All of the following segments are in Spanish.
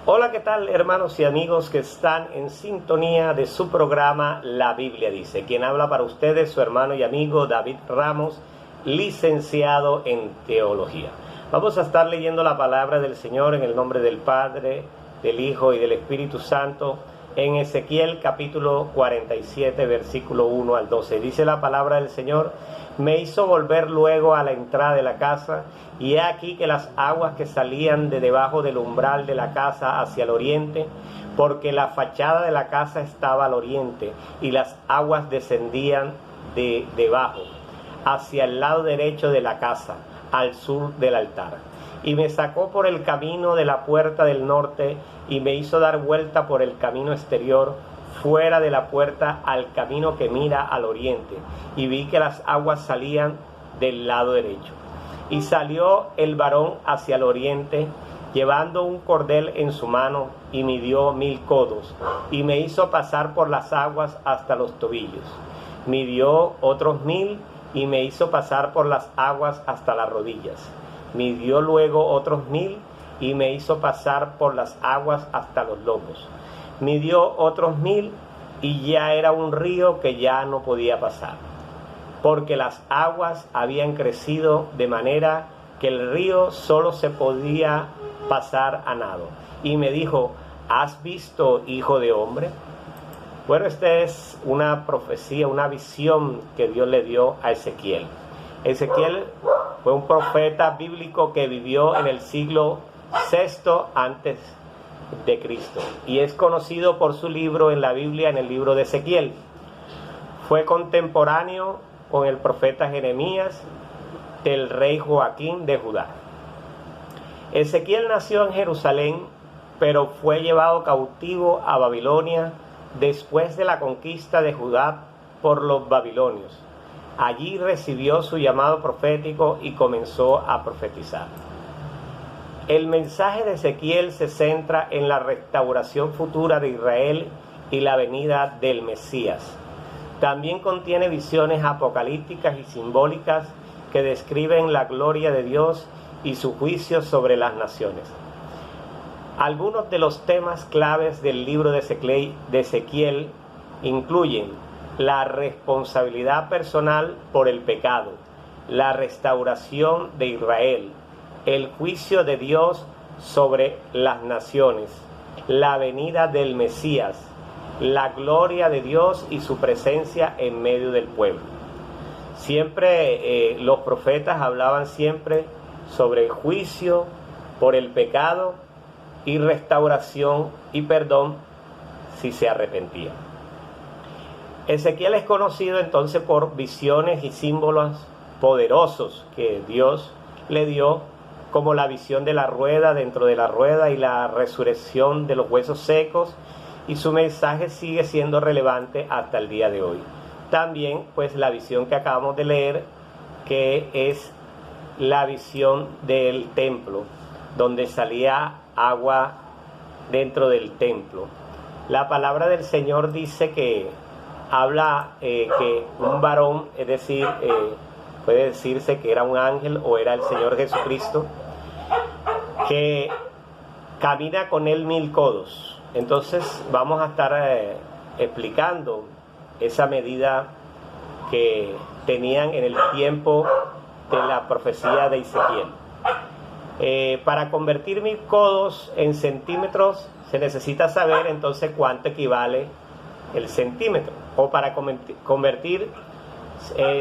Hola, ¿qué tal, hermanos y amigos que están en sintonía de su programa La Biblia Dice? Quien habla para ustedes, su hermano y amigo David Ramos, licenciado en Teología. Vamos a estar leyendo la palabra del Señor en el nombre del Padre, del Hijo y del Espíritu Santo, en Ezequiel capítulo 47, versículo 1 al 12. Dice la palabra del Señor: me hizo volver luego a la entrada de la casa, y he aquí que las aguas que salían de debajo del umbral de la casa hacia el oriente, porque la fachada de la casa estaba al oriente, y las aguas descendían de debajo, hacia el lado derecho de la casa, al sur del altar. Y me sacó por el camino de la puerta del norte, y me hizo dar vuelta por el camino exterior, fuera de la puerta, al camino que mira al oriente, y vi que las aguas salían del lado derecho. Y salió el varón hacia el oriente, llevando un cordel en su mano, y midió 1000 codos, y me hizo pasar por las aguas hasta los tobillos. Midió otros 1000, y me hizo pasar por las aguas hasta las rodillas. Midió luego otros 1000, y me hizo pasar por las aguas hasta los lomos. Midió otros 1000, y ya era un río que ya no podía pasar, porque las aguas habían crecido de manera que el río solo se podía pasar a nado. Y me dijo: ¿has visto, hijo de hombre? Bueno, esta es una profecía, una visión que Dios le dio a Ezequiel. Ezequiel fue un profeta bíblico que vivió en el siglo VI antes de Cristo, y es conocido por su libro en la Biblia, en el libro de Ezequiel. Fue contemporáneo con el profeta Jeremías, del rey Joaquín de Judá. Ezequiel nació en Jerusalén, pero fue llevado cautivo a Babilonia después de la conquista de Judá por los babilonios. Allí recibió su llamado profético y comenzó a profetizar. El mensaje de Ezequiel se centra en la restauración futura de Israel y la venida del Mesías. También contiene visiones apocalípticas y simbólicas que describen la gloria de Dios y su juicio sobre las naciones. Algunos de los temas claves del libro de Ezequiel incluyen la responsabilidad personal por el pecado, la restauración de Israel, el juicio de Dios sobre las naciones, la venida del Mesías, la gloria de Dios y su presencia en medio del pueblo. Siempre los profetas hablaban siempre sobre el juicio por el pecado y restauración y perdón si se arrepentía. Ezequiel es conocido entonces por visiones y símbolos poderosos que Dios le dio, como la visión de la rueda dentro de la rueda y la resurrección de los huesos secos, y su mensaje sigue siendo relevante hasta el día de hoy. También pues la visión que acabamos de leer, que es la visión del templo, donde salía agua dentro del templo. La palabra del Señor dice que habla que un varón, es decir, puede decirse que era un ángel o era el Señor Jesucristo, que camina con él 1000 codos. Entonces vamos a estar explicando esa medida que tenían en el tiempo de la profecía de Ezequiel. Para convertir 1000 codos en centímetros se necesita saber entonces cuánto equivale el centímetro, o para convertir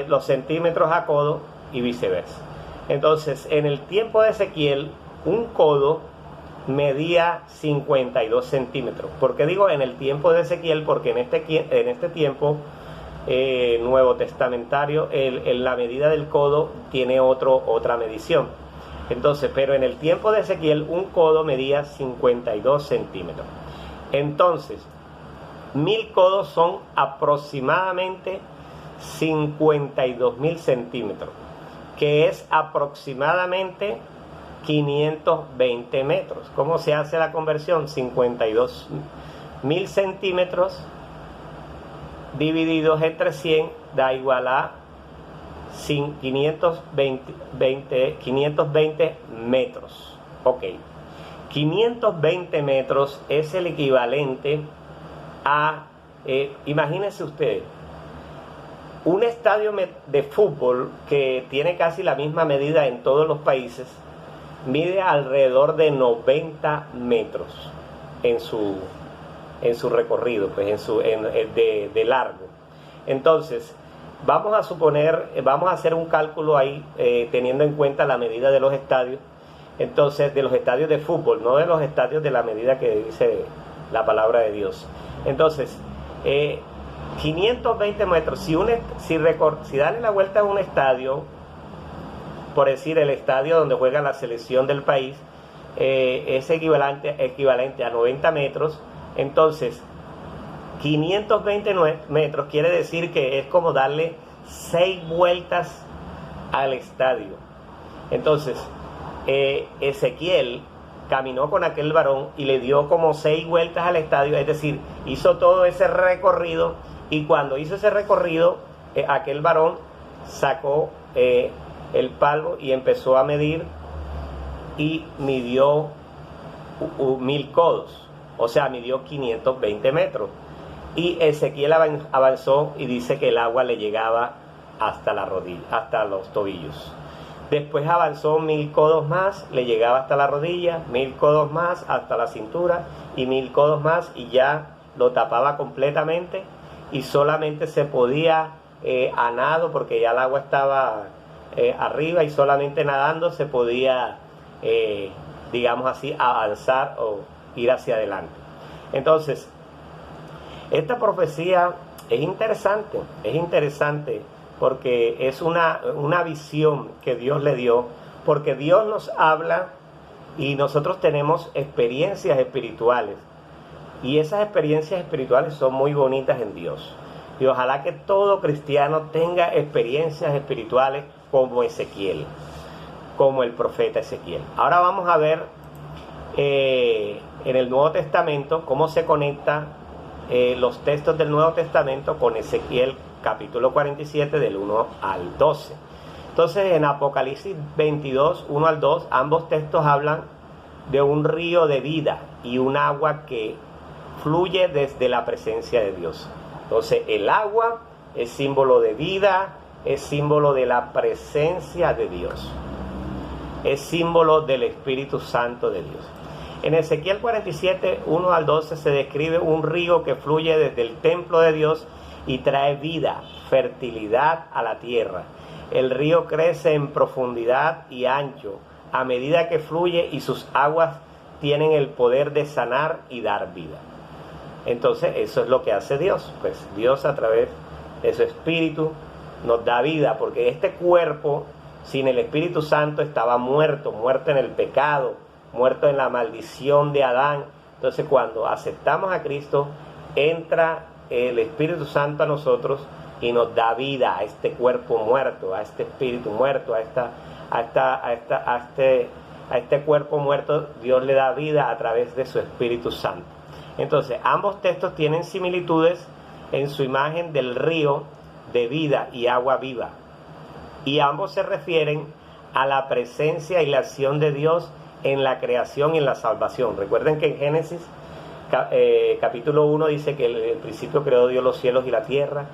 los centímetros a codo y viceversa. Entonces, en el tiempo de Ezequiel, un codo medía 52 centímetros. ¿Por qué digo en el tiempo de Ezequiel? Porque en este tiempo nuevo testamentario, la medida del codo tiene otra medición. Entonces, pero en el tiempo de Ezequiel, un codo medía 52 centímetros. Entonces, 1000 codos son aproximadamente 52.000 centímetros, que es aproximadamente 520 metros. ¿Cómo se hace la conversión? 52.000 centímetros divididos entre 100 da igual a 520 metros. Ok. 520 metros es el equivalente a, imagínense ustedes, un estadio de fútbol que tiene casi la misma medida en todos los países, mide alrededor de 90 metros en su recorrido, pues de largo. Entonces, vamos a suponer, vamos a hacer un cálculo ahí, teniendo en cuenta la medida de los estadios. Entonces, de los estadios de fútbol, no de los estadios de la medida que dice la palabra de Dios. Entonces, 520 metros, si darle la vuelta a un estadio, por decir el estadio donde juega la selección del país, es equivalente a 90 metros, entonces 520 metros quiere decir que es como darle 6 vueltas al estadio. Entonces, Ezequiel caminó con aquel varón y le dio como 6 vueltas al estadio, es decir, hizo todo ese recorrido, y cuando hizo ese recorrido, aquel varón sacó el palo y empezó a medir, y midió 1000 codos, o sea, midió 520 metros. Y Ezequiel avanzó y dice que el agua le llegaba hasta la rodilla, hasta los tobillos. Después avanzó 1000 codos más, le llegaba hasta la rodilla, 1000 codos más hasta la cintura, y 1000 codos más, y ya lo tapaba completamente, y solamente se podía a nado, porque ya el agua estaba arriba, y solamente nadando se podía, digamos así, avanzar o ir hacia adelante. Entonces, esta profecía es interesante porque es una visión que Dios le dio, porque Dios nos habla y nosotros tenemos experiencias espirituales, y esas experiencias espirituales son muy bonitas en Dios, y ojalá que todo cristiano tenga experiencias espirituales como Ezequiel, como el profeta Ezequiel. Ahora vamos a ver en el Nuevo Testamento cómo se conecta los textos del Nuevo Testamento con Ezequiel capítulo 47 del 1 al 12. Entonces, en Apocalipsis 22, 1 al 2, ambos textos hablan de un río de vida y un agua que fluye desde la presencia de Dios. Entonces, el agua es símbolo de vida, es símbolo de la presencia de Dios, es símbolo del Espíritu Santo de Dios. En Ezequiel 47, 1 al 12 se describe un río que fluye desde el templo de Dios y trae vida, fertilidad a la tierra. El río crece en profundidad y ancho a medida que fluye, y sus aguas tienen el poder de sanar y dar vida. Entonces, eso es lo que hace Dios. Pues Dios, a través de su Espíritu, nos da vida, porque este cuerpo sin el Espíritu Santo estaba muerto en el pecado, muerto en la maldición de Adán. Entonces, cuando aceptamos a Cristo, entra el Espíritu Santo a nosotros y nos da vida a este cuerpo muerto, a este espíritu muerto, a este cuerpo muerto. Dios le da vida a través de su Espíritu Santo. Entonces, ambos textos tienen similitudes en su imagen del río de vida y agua viva, y ambos se refieren a la presencia y la acción de Dios en la creación y en la salvación. Recuerden que en Génesis capítulo 1 dice que en el principio creó Dios los cielos y la tierra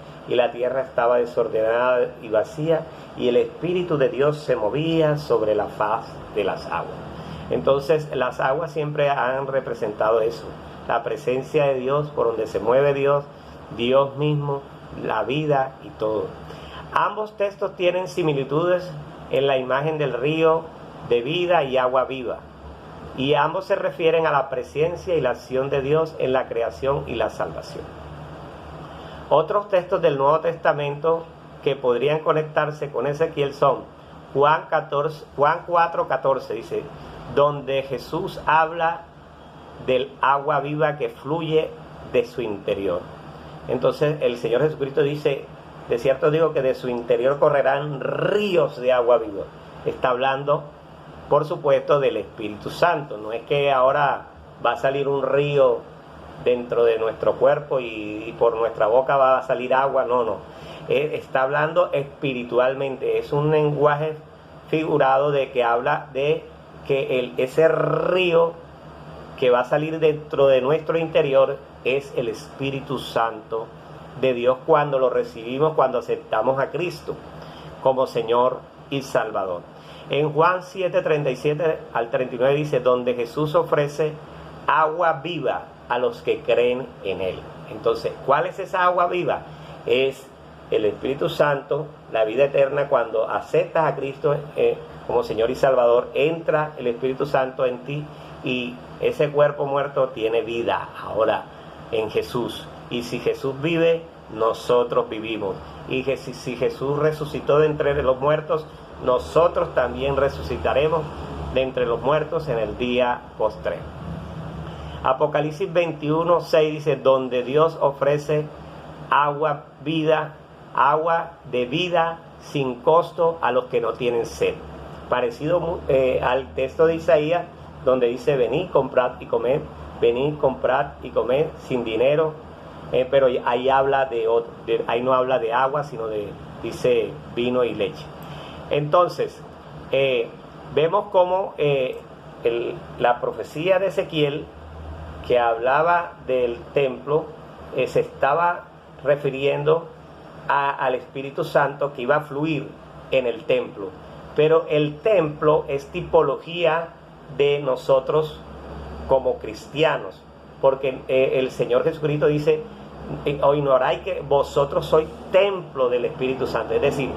estaba desordenada y vacía, y el Espíritu de Dios se movía sobre la faz de las aguas. Entonces, las aguas siempre han representado eso, la presencia de Dios, por donde se mueve Dios, Dios mismo, la vida y todo. Ambos textos tienen similitudes en la imagen del río de vida y agua viva, y ambos se refieren a la presencia y la acción de Dios en la creación y la salvación. Otros textos del Nuevo Testamento que podrían conectarse con Ezequiel son Juan 4:14, dice, donde Jesús habla del agua viva que fluye de su interior. Entonces el Señor Jesucristo dice, de cierto digo que de su interior correrán ríos de agua viva. Está hablando, por supuesto, del Espíritu Santo. No es que ahora va a salir un río dentro de nuestro cuerpo y por nuestra boca va a salir agua. No. Está hablando espiritualmente. Es un lenguaje figurado de que habla de que ese río que va a salir dentro de nuestro interior es el Espíritu Santo de Dios cuando lo recibimos, cuando aceptamos a Cristo como Señor y Salvador. En Juan 7:37 al 39 dice, donde Jesús ofrece agua viva a los que creen en Él. Entonces, ¿cuál es esa agua viva? Es el Espíritu Santo, la vida eterna. Cuando aceptas a Cristo como Señor y Salvador, entra el Espíritu Santo en ti y ese cuerpo muerto tiene vida ahora en Jesús. Y si Jesús vive, nosotros vivimos. Y si Jesús resucitó de entre los muertos, nosotros también resucitaremos de entre los muertos en el día postrero. Apocalipsis 21:6 dice, donde Dios ofrece agua de vida sin costo a los que no tienen sed. Parecido al texto de Isaías, donde dice, venid, comprad y comed, venid, comprad y comed sin dinero, pero ahí ahí no habla de agua, sino dice vino y leche. Entonces, vemos cómo la profecía de Ezequiel, que hablaba del templo, se estaba refiriendo al Espíritu Santo que iba a fluir en el templo. Pero el templo es tipología de nosotros como cristianos, porque el Señor Jesucristo dice, o ignoráis que vosotros sois templo del Espíritu Santo. Es decir,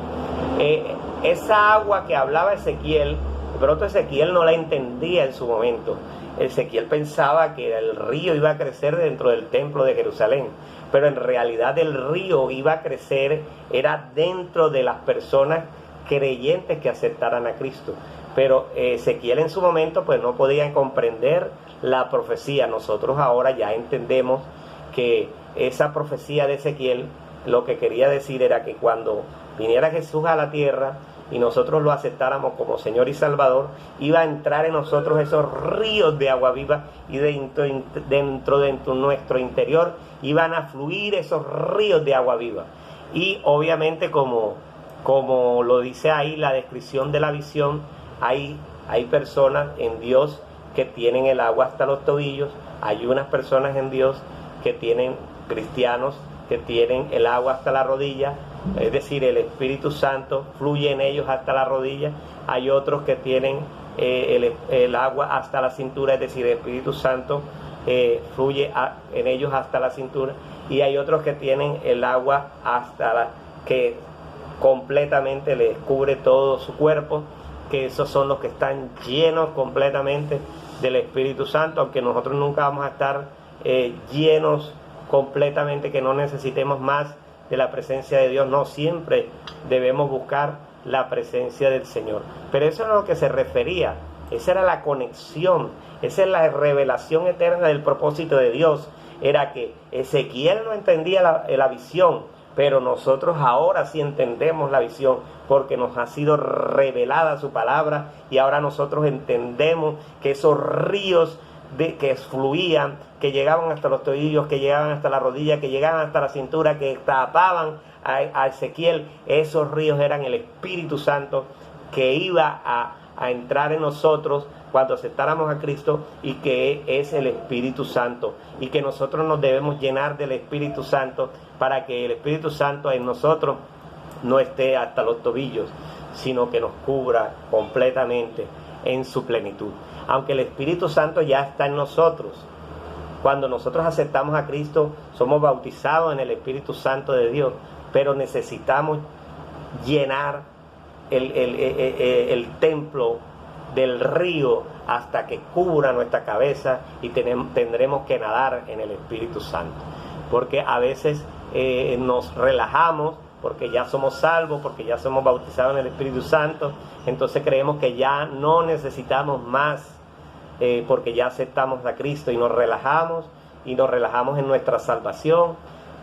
esa agua que hablaba Ezequiel, de pronto Ezequiel no la entendía en su momento. Ezequiel pensaba que el río iba a crecer dentro del templo de Jerusalén, pero en realidad el río iba a crecer, era dentro de las personas creyentes que aceptaran a Cristo. Pero Ezequiel en su momento pues no podía comprender la profecía. Nosotros ahora ya entendemos que esa profecía de Ezequiel lo que quería decir era que cuando viniera Jesús a la tierra y nosotros lo aceptáramos como Señor y Salvador, iba a entrar en nosotros esos ríos de agua viva, y dentro de nuestro interior iban a fluir esos ríos de agua viva. Y obviamente como lo dice ahí la descripción de la visión, hay personas en Dios que tienen el agua hasta los tobillos, hay unas personas en Dios que tienen, cristianos, que tienen el agua hasta la rodilla, es decir, el Espíritu Santo fluye en ellos hasta la rodilla. Hay otros que tienen el agua hasta la cintura, es decir, el Espíritu Santo fluye en ellos hasta la cintura. Y hay otros que tienen el agua que completamente les cubre todo su cuerpo, que esos son los que están llenos completamente del Espíritu Santo, aunque nosotros nunca vamos a estar llenos completamente, que no necesitemos más de la presencia de Dios. No, siempre debemos buscar la presencia del Señor. Pero eso es a lo que se refería, esa era la conexión, esa es la revelación eterna del propósito de Dios. Era que Ezequiel no entendía la visión, pero nosotros ahora sí entendemos la visión, porque nos ha sido revelada su palabra, y ahora nosotros entendemos que esos ríos que fluían, que llegaban hasta los tobillos, que llegaban hasta la rodilla, que llegaban hasta la cintura, que tapaban a Ezequiel, esos ríos eran el Espíritu Santo que iba a entrar en nosotros cuando aceptáramos a Cristo, y que es el Espíritu Santo, y que nosotros nos debemos llenar del Espíritu Santo para que el Espíritu Santo en nosotros no esté hasta los tobillos, sino que nos cubra completamente en su plenitud. Aunque el Espíritu Santo ya está en nosotros, cuando nosotros aceptamos a Cristo, somos bautizados en el Espíritu Santo de Dios, pero necesitamos llenar el templo del río hasta que cubra nuestra cabeza, y tendremos que nadar en el Espíritu Santo, porque a veces nos relajamos porque ya somos salvos, porque ya somos bautizados en el Espíritu Santo, entonces creemos que ya no necesitamos más, porque ya aceptamos a Cristo, y nos relajamos en nuestra salvación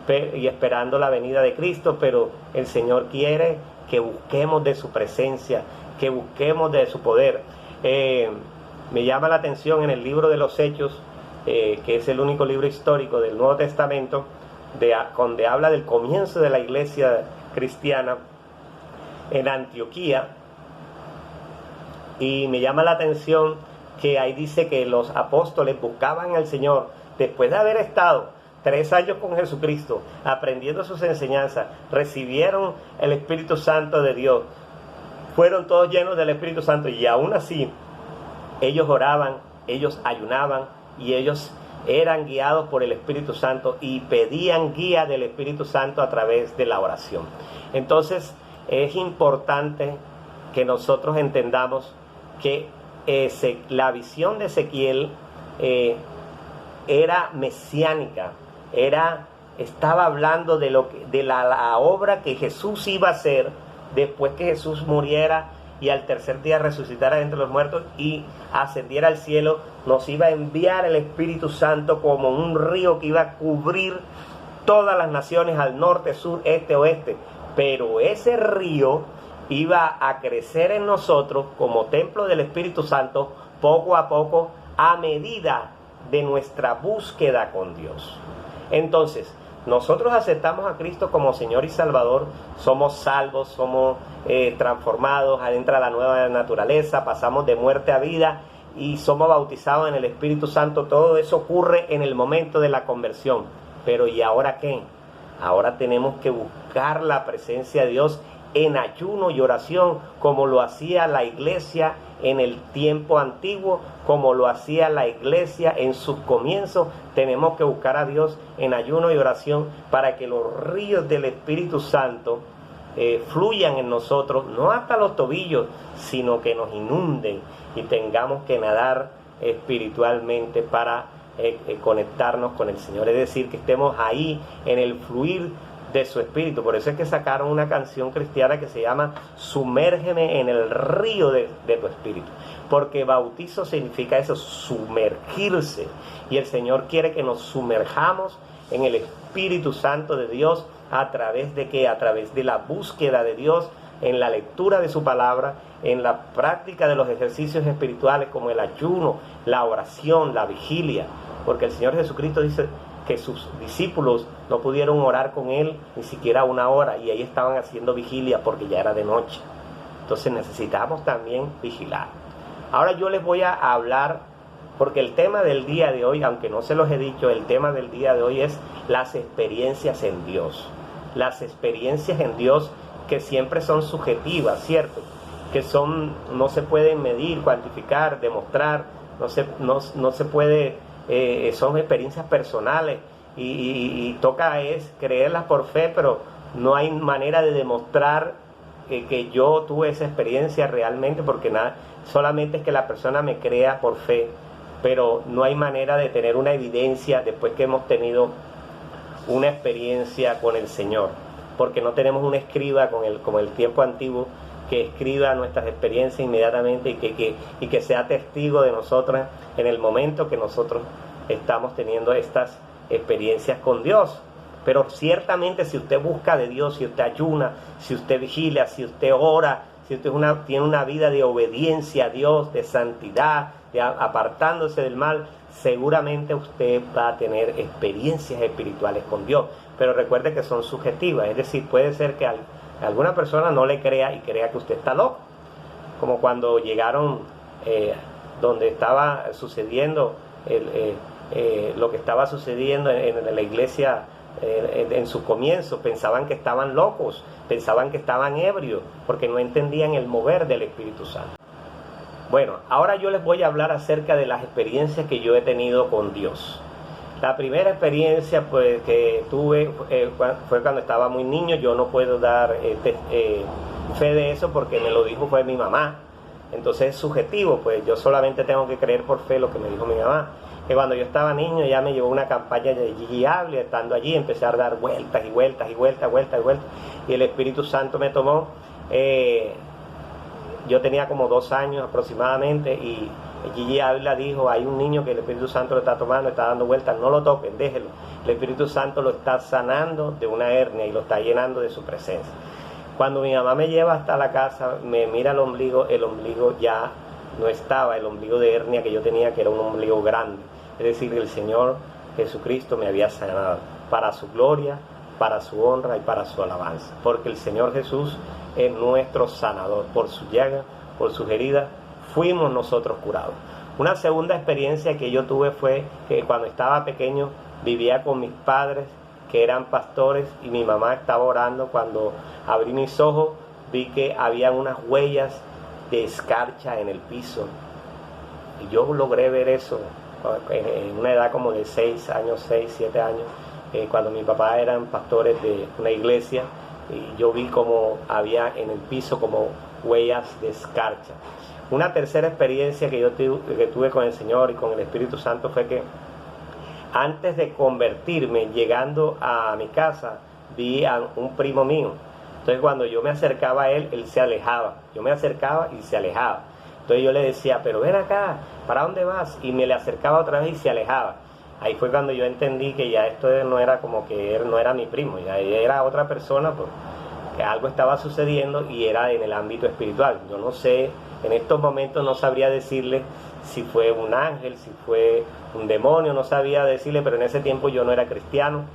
y esperando la venida de Cristo. Pero el Señor quiere que busquemos de su presencia, que busquemos de su poder. Me llama la atención en el libro de los Hechos, que es el único libro histórico del Nuevo Testamento donde habla del comienzo de la iglesia cristiana en Antioquía, y me llama la atención que ahí dice que los apóstoles buscaban al Señor después de haber estado 3 años con Jesucristo, aprendiendo sus enseñanzas, recibieron el Espíritu Santo de Dios, fueron todos llenos del Espíritu Santo, y aún así ellos oraban, ellos ayunaban, y ellos eran guiados por el Espíritu Santo y pedían guía del Espíritu Santo a través de la oración. Entonces es importante que nosotros entendamos que la visión de Ezequiel era mesiánica, estaba hablando de la obra que Jesús iba a hacer después que Jesús muriera y al tercer día resucitara entre los muertos y ascendiera al cielo. Nos iba a enviar el Espíritu Santo como un río que iba a cubrir todas las naciones al norte, sur, este, oeste. Pero ese río iba a crecer en nosotros como templo del Espíritu Santo poco a poco, a medida de nuestra búsqueda con Dios. Entonces, nosotros aceptamos a Cristo como Señor y Salvador, somos salvos, somos transformados, adentra la nueva naturaleza, pasamos de muerte a vida y somos bautizados en el Espíritu Santo. Todo eso ocurre en el momento de la conversión. Pero ¿y ahora qué? Ahora tenemos que buscar la presencia de Dios en ayuno y oración, como lo hacía la iglesia en el tiempo antiguo, como lo hacía la iglesia en sus comienzos. Tenemos que buscar a Dios en ayuno y oración para que los ríos del Espíritu Santo fluyan en nosotros, no hasta los tobillos, sino que nos inunden y tengamos que nadar espiritualmente para conectarnos con el Señor. Es decir, que estemos ahí en el fluir de su espíritu. Por eso es que sacaron una canción cristiana que se llama Sumérgeme en el río de tu espíritu, porque bautizo significa eso, sumergirse, y el Señor quiere que nos sumerjamos en el Espíritu Santo de Dios. ¿A través de qué? A través de la búsqueda de Dios, en la lectura de su palabra, en la práctica de los ejercicios espirituales como el ayuno, la oración, la vigilia, porque el Señor Jesucristo dice que sus discípulos no pudieron orar con Él ni siquiera 1 hora, y ahí estaban haciendo vigilia porque ya era de noche. Entonces necesitamos también vigilar. Ahora yo les voy a hablar, porque el tema del día de hoy, aunque no se los he dicho, el tema del día de hoy es las experiencias en Dios. Las experiencias en Dios que siempre son subjetivas, ¿cierto? Que no se pueden medir, cuantificar, demostrar, no se puede... son experiencias personales y toca es creerlas por fe, pero no hay manera de demostrar que yo tuve esa experiencia realmente, porque solamente es que la persona me crea por fe, pero no hay manera de tener una evidencia después que hemos tenido una experiencia con el Señor, porque no tenemos un escriba como el tiempo antiguo que escriba nuestras experiencias inmediatamente y que sea testigo de nosotras en el momento que nosotros estamos teniendo estas experiencias con Dios. Pero ciertamente, si usted busca de Dios, si usted ayuna, si usted vigila, si usted ora, si usted tiene una vida de obediencia a Dios, de santidad, apartándose del mal, seguramente usted va a tener experiencias espirituales con Dios. Pero recuerde que son subjetivas, es decir, puede ser que alguna persona no le crea y crea que usted está loco, como cuando llegaron donde estaba sucediendo lo que estaba sucediendo en la iglesia en su comienzo. Pensaban que estaban locos, pensaban que estaban ebrios, porque no entendían el mover del Espíritu Santo. Bueno, ahora yo les voy a hablar acerca de las experiencias que yo he tenido con Dios. La primera experiencia pues que tuve fue cuando estaba muy niño. Yo no puedo dar fe de eso porque me lo dijo fue mi mamá. Entonces es subjetivo, pues yo solamente tengo que creer por fe lo que me dijo mi mamá. Que cuando yo estaba niño ya me llevó una campaña de Gigi Ávila, estando allí empecé a dar vueltas y vueltas y vueltas, y el Espíritu Santo me tomó. Yo tenía como 2 años aproximadamente y Gigi Ávila dijo: hay un niño que el Espíritu Santo lo está tomando, está dando vueltas, no lo toquen, déjenlo. El Espíritu Santo lo está sanando de una hernia y lo está llenando de su presencia. Cuando mi mamá me lleva hasta la casa, me mira el ombligo ya no estaba el ombligo de hernia que yo tenía, que era un ombligo grande. Es decir, el Señor Jesucristo me había sanado para su gloria, para su honra y para su alabanza. Porque el Señor Jesús es nuestro sanador. Por su llaga, por sus heridas, fuimos nosotros curados. Una segunda experiencia que yo tuve fue que cuando estaba pequeño vivía con mis padres, que eran pastores, y mi mamá estaba orando. Cuando abrí mis ojos vi que había unas huellas de escarcha en el piso, y yo logré ver eso en una edad como de 6 años, 6, 7 años, cuando mi papá eran pastores de una iglesia, y yo vi como había en el piso como huellas de escarcha. Una tercera experiencia que tuve con el Señor y con el Espíritu Santo fue que antes de convertirme, llegando a mi casa, vi a un primo mío. Entonces cuando yo me acercaba a él, él se alejaba. Yo me acercaba y se alejaba. Entonces yo le decía, pero ven acá, ¿para dónde vas? Y me le acercaba otra vez y se alejaba. Ahí fue cuando yo entendí que ya esto no era como que él no era mi primo, ya era otra persona, porque algo estaba sucediendo y era en el ámbito espiritual. Yo no sé, en estos momentos no sabría decirle si fue un ángel, si fue un demonio, no sabía decirle, pero en ese tiempo yo no era cristiano,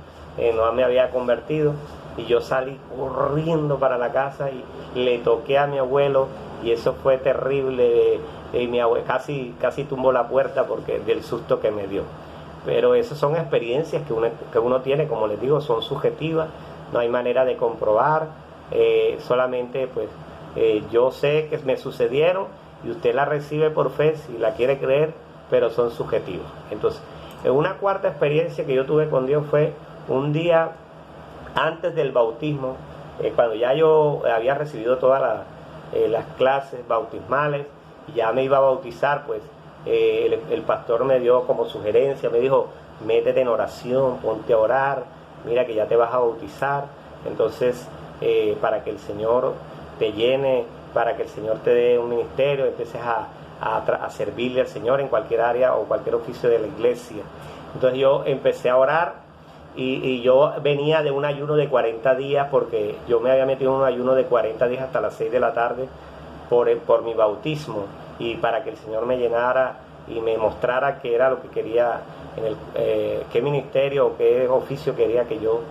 no me había convertido, y yo salí corriendo para la casa y le toqué a mi abuelo, y eso fue terrible, y mi abuelo casi tumbó la puerta porque del susto que me dio. Pero esas son experiencias que uno tiene, como les digo, son subjetivas, no hay manera de comprobar, solamente pues yo sé que me sucedieron y usted la recibe por fe si la quiere creer, pero son subjetivas. Entonces, una cuarta experiencia que yo tuve con Dios fue un día antes del bautismo, cuando ya yo había recibido todas las clases bautismales y ya me iba a bautizar, pues el pastor me dio como sugerencia, me dijo, métete en oración, ponte a orar, mira que ya te vas a bautizar, entonces para que el Señor te llene, para que el Señor te dé un ministerio, empieces a servirle al Señor en cualquier área o cualquier oficio de la iglesia. Entonces yo empecé a orar y yo venía de un ayuno de 40 días, porque yo me había metido en un ayuno de 40 días hasta las 6 de la tarde por mi bautismo, y para que el Señor me llenara y me mostrara qué era lo que quería, qué ministerio o qué oficio quería que yo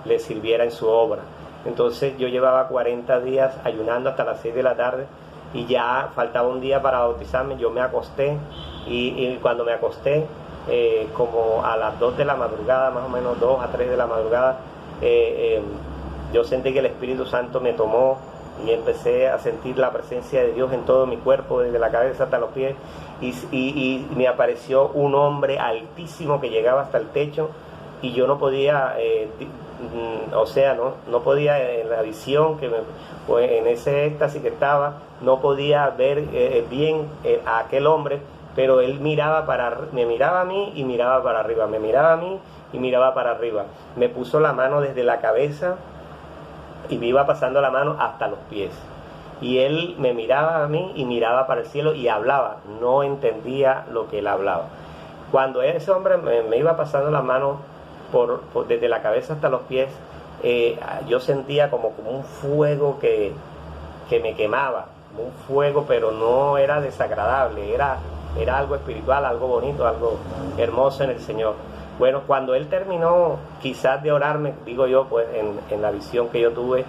le sirviera en su obra. Entonces yo llevaba 40 días ayunando hasta las 6 de la tarde y ya faltaba un día para bautizarme. Yo me acosté y cuando me acosté, como a las 2 de la madrugada, más o menos 2 a 3 de la madrugada, yo sentí que el Espíritu Santo me tomó y empecé a sentir la presencia de Dios en todo mi cuerpo, desde la cabeza hasta los pies, y me apareció un hombre altísimo que llegaba hasta el techo, y yo no podía, no podía, en la visión pues, en ese éxtasis que estaba, no podía ver bien a aquel hombre, pero él me miraba a mí y miraba para arriba, me miraba a mí y miraba para arriba, me puso la mano desde la cabeza y me iba pasando la mano hasta los pies, y él me miraba a mí y miraba para el cielo y hablaba, no entendía lo que él hablaba. Cuando ese hombre me iba pasando la mano desde la cabeza hasta los pies, yo sentía como un fuego que me quemaba, un fuego, pero no era desagradable, era algo espiritual, algo bonito, algo hermoso en el Señor. Bueno, cuando él terminó quizás de orarme, digo yo, pues en la visión que yo tuve,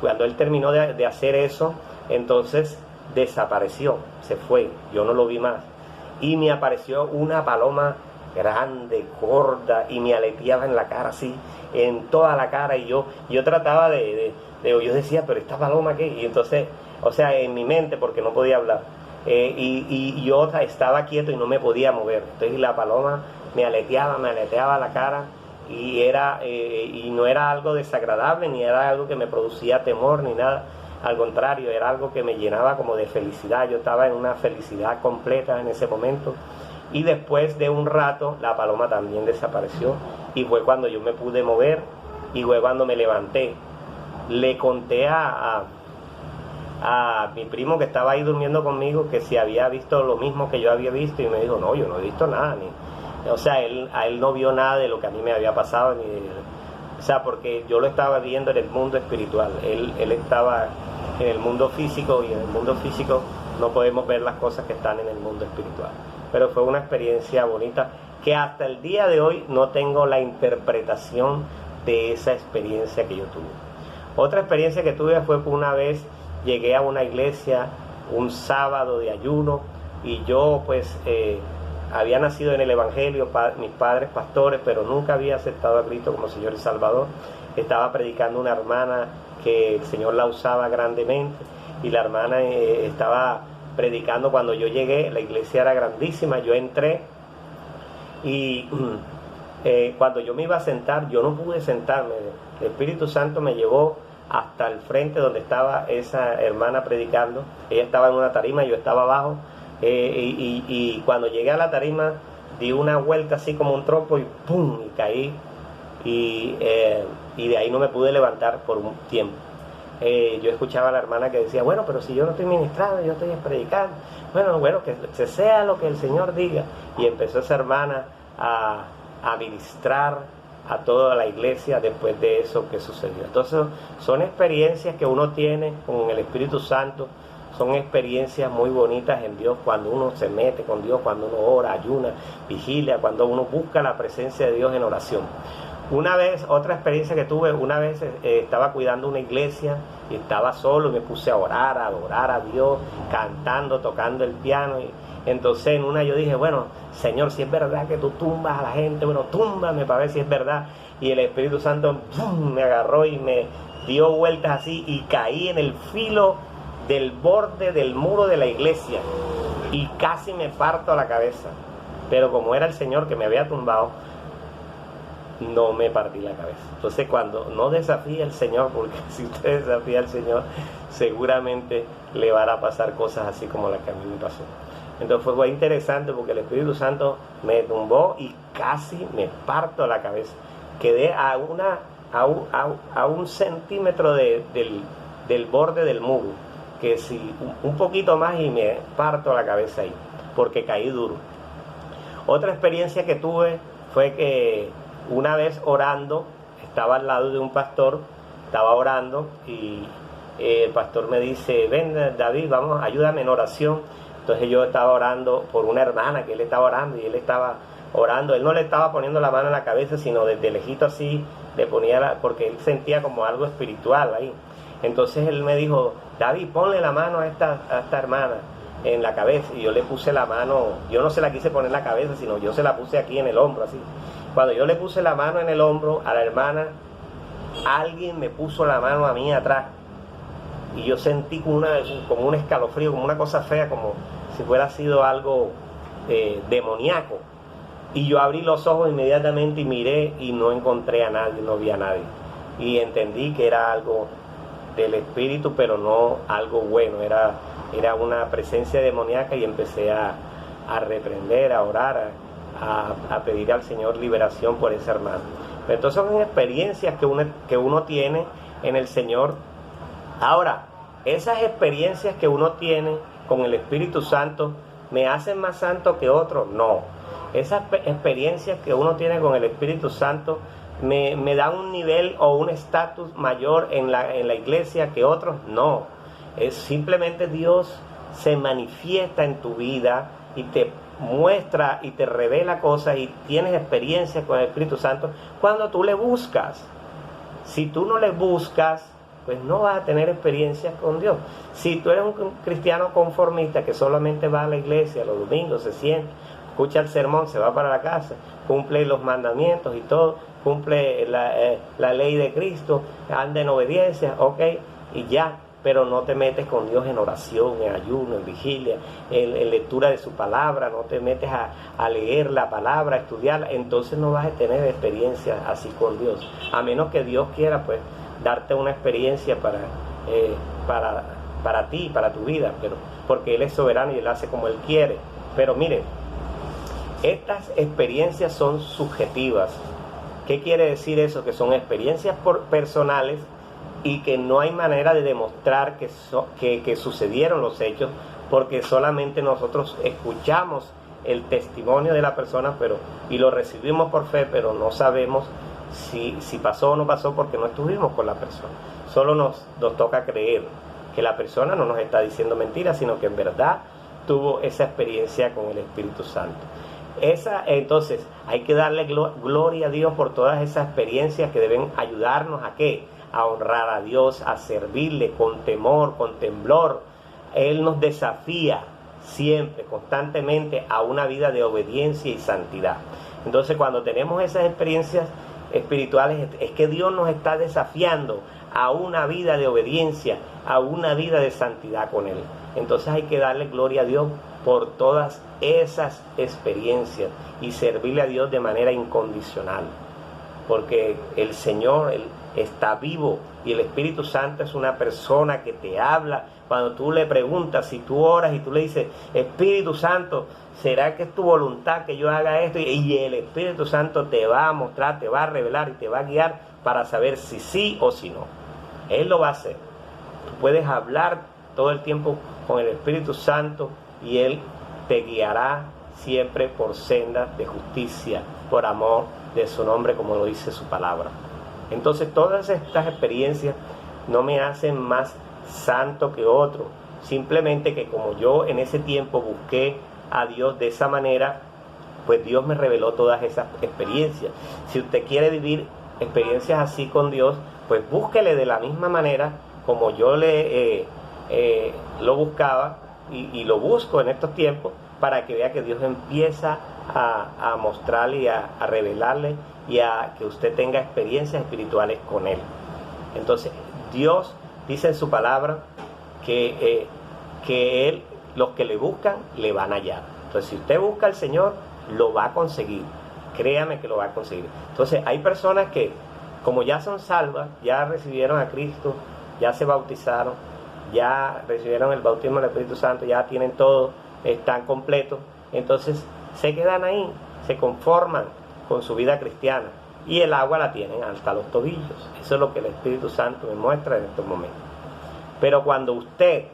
cuando él terminó de hacer eso, entonces desapareció, se fue, yo no lo vi más, y me apareció una paloma grande, gorda, y me aleteaba en la cara, así, en toda la cara, y yo trataba yo decía, pero esta paloma ¿qué? Y entonces, o sea, en mi mente, porque no podía hablar, y yo estaba quieto y no me podía mover, entonces la paloma me aleteaba la cara, y no era algo desagradable, ni era algo que me producía temor, ni nada, al contrario, era algo que me llenaba como de felicidad. Yo estaba en una felicidad completa en ese momento, y después de un rato la paloma también desapareció, y fue cuando yo me pude mover, y fue cuando me levanté. Le conté a mi primo que estaba ahí durmiendo conmigo que si había visto lo mismo que yo había visto, y me dijo, no, yo no he visto nada, o sea, él no vio nada de lo que a mí me había pasado, o sea, porque yo lo estaba viendo en el mundo espiritual, él estaba en el mundo físico, y en el mundo físico no podemos ver las cosas que están en el mundo espiritual. Pero fue una experiencia bonita que hasta el día de hoy no tengo la interpretación de esa experiencia que yo tuve. Otra experiencia que tuve fue que una vez llegué a una iglesia un sábado de ayuno, y yo pues había nacido en el Evangelio, mis padres pastores, pero nunca había aceptado a Cristo como Señor y Salvador. Estaba predicando una hermana que el Señor la usaba grandemente, y la hermana estaba predicando. Cuando yo llegué, la iglesia era grandísima, yo entré y cuando yo me iba a sentar, yo no pude sentarme. El Espíritu Santo me llevó hasta el frente donde estaba esa hermana predicando. Ella estaba en una tarima, yo estaba abajo, y cuando llegué a la tarima di una vuelta así como un trompo y ¡pum! Y caí, y de ahí no me pude levantar por un tiempo. Yo escuchaba a la hermana que decía, bueno, pero si yo no estoy ministrando, yo estoy predicando, bueno, que se sea lo que el Señor diga. Y empezó esa hermana a ministrar a toda la iglesia después de eso que sucedió. Entonces son experiencias que uno tiene con el Espíritu Santo, son experiencias muy bonitas en Dios cuando uno se mete con Dios, cuando uno ora, ayuna, vigilia, cuando uno busca la presencia de Dios en oración. Una vez, otra experiencia que tuve, una vez estaba cuidando una iglesia y estaba solo y me puse a orar, a adorar a Dios, cantando, tocando el piano. Y entonces en una yo dije, bueno, Señor, si es verdad que tú tumbas a la gente, bueno, túmbame para ver si es verdad. Y el Espíritu Santo ¡pum!, me agarró y me dio vueltas así y caí en el filo del borde del muro de la iglesia y casi me parto la cabeza. Pero como era el Señor que me había tumbado, no me partí la cabeza. Entonces, cuando no desafíe al Señor, porque si usted desafía al Señor, seguramente le van a pasar cosas así como la que a mí me pasó. Entonces fue interesante porque el Espíritu Santo me tumbó y casi me parto la cabeza. Quedé a un centímetro del borde del muro, que si un poquito más y me parto la cabeza ahí, porque caí duro. Otra experiencia que tuve fue que una vez orando, estaba al lado de un pastor, estaba orando y el pastor me dice, ven David, vamos, ayúdame en oración. Entonces yo estaba orando por una hermana que él estaba orando y él estaba orando, él no le estaba poniendo la mano en la cabeza, sino desde lejito así, le ponía porque él sentía como algo espiritual ahí. Entonces él me dijo, David, ponle la mano a esta hermana en la cabeza, y yo le puse la mano, yo no se la quise poner en la cabeza, sino yo se la puse aquí en el hombro, así. Cuando yo le puse la mano en el hombro a la hermana, alguien me puso la mano a mí atrás, y yo sentí como un escalofrío, como una cosa fea, como si fuera sido algo demoníaco. Y yo abrí los ojos inmediatamente y miré y no encontré a nadie, no vi a nadie. Y entendí que era algo del espíritu, pero no algo bueno, era una presencia demoníaca, y empecé a reprender, a orar, a pedir al Señor liberación por ese hermano. Pero entonces son experiencias que uno tiene en el Señor. Ahora, esas experiencias que uno tiene con el Espíritu Santo, ¿me hacen más santo que otros? No. Esas experiencias que uno tiene con el Espíritu Santo me dan un nivel o un estatus mayor en la iglesia que otros. No. Es simplemente Dios se manifiesta en tu vida y te muestra y te revela cosas, y tienes experiencias con el Espíritu Santo cuando tú le buscas. Si tú no le buscas, pues no vas a tener experiencias con Dios. Si tú eres un cristiano conformista que solamente va a la iglesia los domingos, se sienta, escucha el sermón, se va para la casa, cumple los mandamientos y todo, cumple la ley de Cristo, anda en obediencia, ok, y ya, pero no te metes con Dios en oración, en ayuno, en vigilia, en lectura de su palabra, no te metes a leer la palabra, a estudiarla, entonces no vas a tener experiencias así con Dios, a menos que Dios quiera pues darte una experiencia para ti, para tu vida, pero porque Él es soberano y Él hace como Él quiere. Pero miren, estas experiencias son subjetivas. ¿Qué quiere decir eso? Que son experiencias personales y que no hay manera de demostrar que sucedieron los hechos, porque solamente nosotros escuchamos el testimonio de la persona y lo recibimos por fe, pero no sabemos si pasó o no pasó, porque no estuvimos con la persona. Solo nos toca creer que la persona no nos está diciendo mentiras, sino que en verdad tuvo esa experiencia con el Espíritu Santo. Entonces hay que darle gloria a Dios por todas esas experiencias que deben ayudarnos a ¿qué? A honrar a Dios, a servirle con temor, con temblor. Él nos desafía. siempre, constantemente, a una vida de obediencia y santidad. Entonces, cuando tenemos esas experiencias espirituales, es que Dios nos está desafiando a una vida de obediencia, a una vida de santidad con Él. Entonces hay que darle gloria a Dios por todas esas experiencias y servirle a Dios de manera incondicional, porque el Señor está vivo y el Espíritu Santo es una persona que te habla. Cuando tú le preguntas, si tú oras y tú le dices, Espíritu Santo, ¿será que es tu voluntad que yo haga esto? Y el Espíritu Santo te va a mostrar, te va a revelar y te va a guiar para saber si sí o si no. Él lo va a hacer. Tú puedes hablar todo el tiempo con el Espíritu Santo y Él te guiará siempre por sendas de justicia, por amor de su nombre, como lo dice su palabra. Entonces, todas estas experiencias no me hacen más santo que otro, simplemente que como yo en ese tiempo busqué a Dios de esa manera, pues Dios me reveló todas esas experiencias. Si usted quiere vivir experiencias así con Dios, pues búsquele de la misma manera como yo lo buscaba y lo busco en estos tiempos, para que vea que Dios empieza a mostrarle y a revelarle y a que usted tenga experiencias espirituales con Él. Entonces, Dios dice en su palabra que Él, los que le buscan, le van a hallar. Entonces, si usted busca al Señor, lo va a conseguir. Créame que lo va a conseguir. Entonces, hay personas que, como ya son salvas, ya recibieron a Cristo, ya se bautizaron, ya recibieron el bautismo del Espíritu Santo, ya tienen todo, están completos, entonces se quedan ahí, se conforman con su vida cristiana y el agua la tienen hasta los tobillos. Eso es lo que el Espíritu Santo me muestra en estos momentos. Pero cuando usted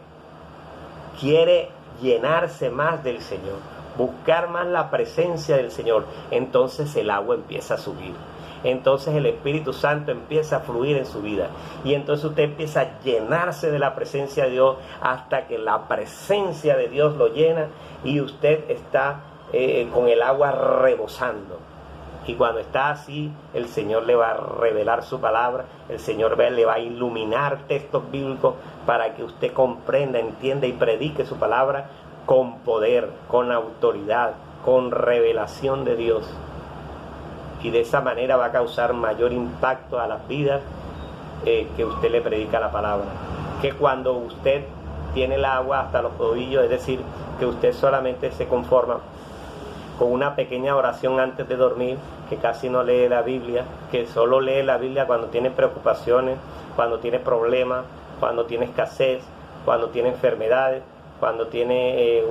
quiere llenarse más del Señor, buscar más la presencia del Señor, entonces el agua empieza a subir. Entonces el Espíritu Santo empieza a fluir en su vida y entonces usted empieza a llenarse de la presencia de Dios hasta que la presencia de Dios lo llena y usted está con el agua rebosando. Y cuando está así, el Señor le va a revelar su palabra, el Señor le va a iluminar textos bíblicos para que usted comprenda, entienda y predique su palabra con poder, con autoridad, con revelación de Dios. Y de esa manera va a causar mayor impacto a las vidas que usted le predica la palabra. Que cuando usted tiene el agua hasta los tobillos, es decir, que usted solamente se conforma con una pequeña oración antes de dormir, que casi no lee la Biblia, que solo lee la Biblia cuando tiene preocupaciones, cuando tiene problemas, cuando tiene escasez, cuando tiene enfermedades, cuando tiene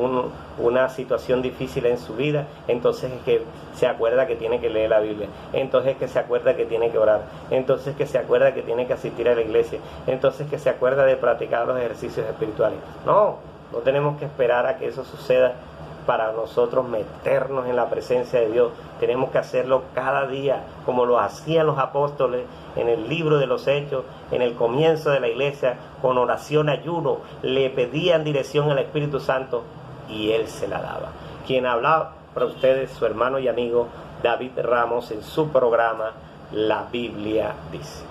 una situación difícil en su vida, entonces es que se acuerda que tiene que leer la Biblia, entonces es que se acuerda que tiene que orar, entonces es que se acuerda que tiene que asistir a la iglesia, entonces es que se acuerda de practicar los ejercicios espirituales. No tenemos que esperar a que eso suceda para nosotros meternos en la presencia de Dios. Tenemos que hacerlo cada día, como lo hacían los apóstoles en el libro de los Hechos, en el comienzo de la iglesia, con oración, ayuno, le pedían dirección al Espíritu Santo y Él se la daba. Quien hablaba para ustedes, su hermano y amigo David Ramos, en su programa La Biblia Dice.